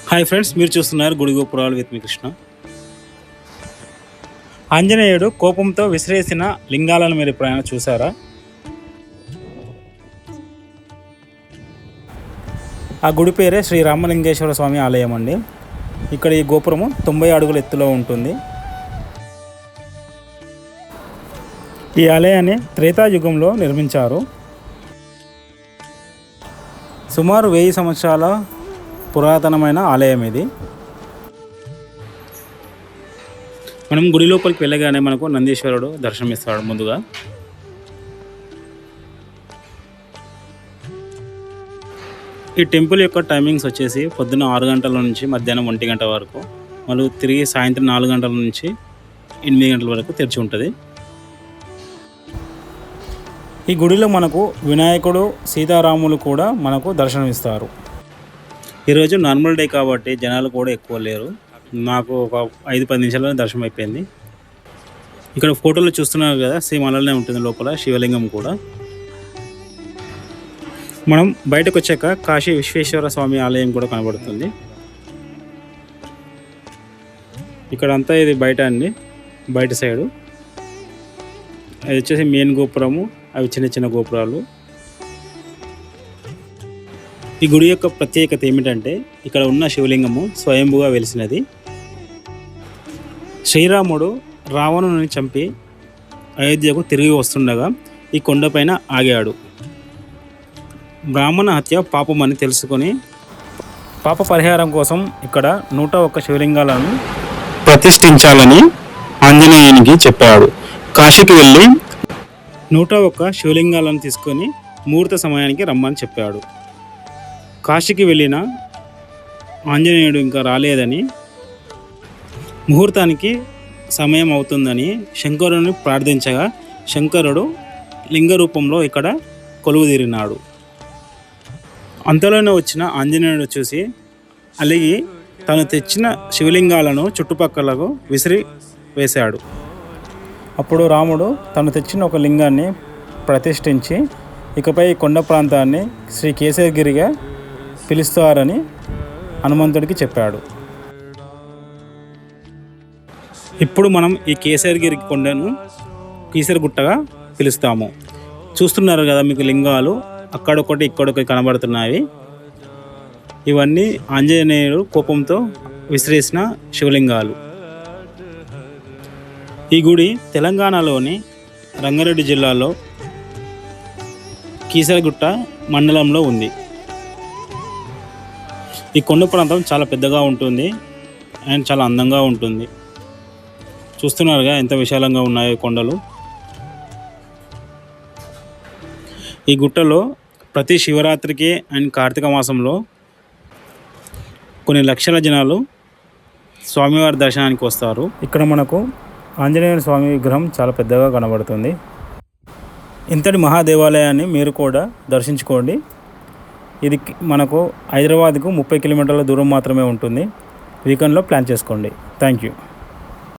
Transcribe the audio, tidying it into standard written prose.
Hi friends, మీరు చూస్తున్నారు గుడి గోపురాలు విత్ మీ కృష్ణ. ఆంజనేయుడు కోపంతో విసిరేసిన లింగాలను మీరు ఎప్పుడైనా చూసారా? ఆ గుడి పేరే శ్రీ రామలింగేశ్వర స్వామి ఆలయం అండి. ఇక్కడ ఈ గోపురము 90 అడుగుల ఎత్తులో ఉంటుంది. ఈ ఆలయాన్ని త్రేతాయుగంలో నిర్మించారు. సుమారు 1000 సంవత్సరాల పురాతనమైన ఆలయం ఇది. మనం గుడి లోపలికి వెళ్ళగానే మనకు నందీశ్వరుడు దర్శనమిస్తాడు. ముందుగా ఈ టెంపుల్ యొక్క టైమింగ్స్ వచ్చేసి పొద్దున్న 6 గంటల నుంచి మధ్యాహ్నం 1 గంట వరకు, మళ్ళీ తిరిగి సాయంత్రం 4 గంటల నుంచి 8 గంటల వరకు తెరిచి ఉంటుంది. ఈ గుడిలో మనకు వినాయకుడు, సీతారాములు కూడా మనకు దర్శనమిస్తారు. ఈరోజు నార్మల్ డే కాబట్టి జనాలు కూడా ఎక్కువ లేరు. నాకు ఒక 5-10 నిమిషాల్లో దర్శనం అయిపోయింది. ఇక్కడ ఫోటోలో చూస్తున్నారు కదా, సేమ్ అలానే ఉంటుంది. లోపల శివలింగం కూడా. మనం బయటకు వచ్చాక కాశీ విశ్వేశ్వర స్వామి ఆలయం కూడా కనబడుతుంది. ఇక్కడంతా ఇది బయట అండి, బయట సైడు. అది వచ్చేసి మెయిన్ గోపురము, అవి చిన్న చిన్న గోపురాలు. ఈ గుడి యొక్క ప్రత్యేకత ఏమిటంటే, ఇక్కడ ఉన్న శివలింగము స్వయంభుగా వెలిసినది. శ్రీరాముడు రావణుని చంపి అయోధ్యకు తిరిగి వస్తుండగా ఈ కొండపైన ఆగాడు. బ్రాహ్మణ హత్య పాపమని తెలుసుకొని పాప పరిహారం కోసం ఇక్కడ 101 శివలింగాలను ప్రతిష్ఠించాలని ఆంజనేయునికి చెప్పాడు. కాశీకి వెళ్ళి 101 శివలింగాలను తీసుకొని ముహూర్త సమయానికి రమ్మని చెప్పాడు. కాశీకి వెళ్ళిన ఆంజనేయుడు ఇంకా రాలేదని, ముహూర్తానికి సమయం అవుతుందని శంకరుని ప్రార్థించగా శంకరుడు లింగ రూపంలో ఇక్కడ కొలువుదీరినాడు. అంతలోనే వచ్చిన ఆంజనేయుడు చూసి అలిగి తను తెచ్చిన శివలింగాలను చుట్టుపక్కలకు విసిరి వేశాడు. అప్పుడు రాముడు తను తెచ్చిన ఒక లింగాన్ని ప్రతిష్ఠించి ఇకపై కొండ ప్రాంతాన్ని శ్రీ కేసరిగిరిగా పిలుస్తారని హనుమంతుడికి చెప్పాడు. ఇప్పుడు మనం ఈ కేసరిగిరి కొండను కీసరగుట్టగా పిలుస్తాము. చూస్తున్నారు కదా మీకు లింగాలు అక్కడొకటి ఇక్కడొకటి కనబడుతున్నాయి. ఇవన్నీ ఆంజనేయుడు కోపంతో విసిరేసిన శివలింగాలు. ఈ గుడి తెలంగాణలోని రంగారెడ్డి జిల్లాలో కీసరగుట్ట మండలంలో ఉంది. ఈ కొండ ప్రాంతం చాలా పెద్దగా ఉంటుంది అండ్ చాలా అందంగా ఉంటుంది. చూస్తున్నారుగా ఎంత విశాలంగా ఉన్నాయో కొండలు. ఈ గుట్టలో ప్రతి శివరాత్రికి అండ్ కార్తీక మాసంలో కొన్ని లక్షల జనాలు స్వామివారి దర్శనానికి వస్తారు. ఇక్కడ మనకు ఆంజనేయ స్వామి విగ్రహం చాలా పెద్దగా కనబడుతుంది. ఇంతటి మహాదేవాలయాన్ని మీరు కూడా దర్శించుకోండి. ఇది మనకు హైదరాబాద్కు 30 కిలోమీటర్ల దూరం మాత్రమే ఉంటుంది. వీకెండ్లో ప్లాన్ చేసుకోండి. Thank you.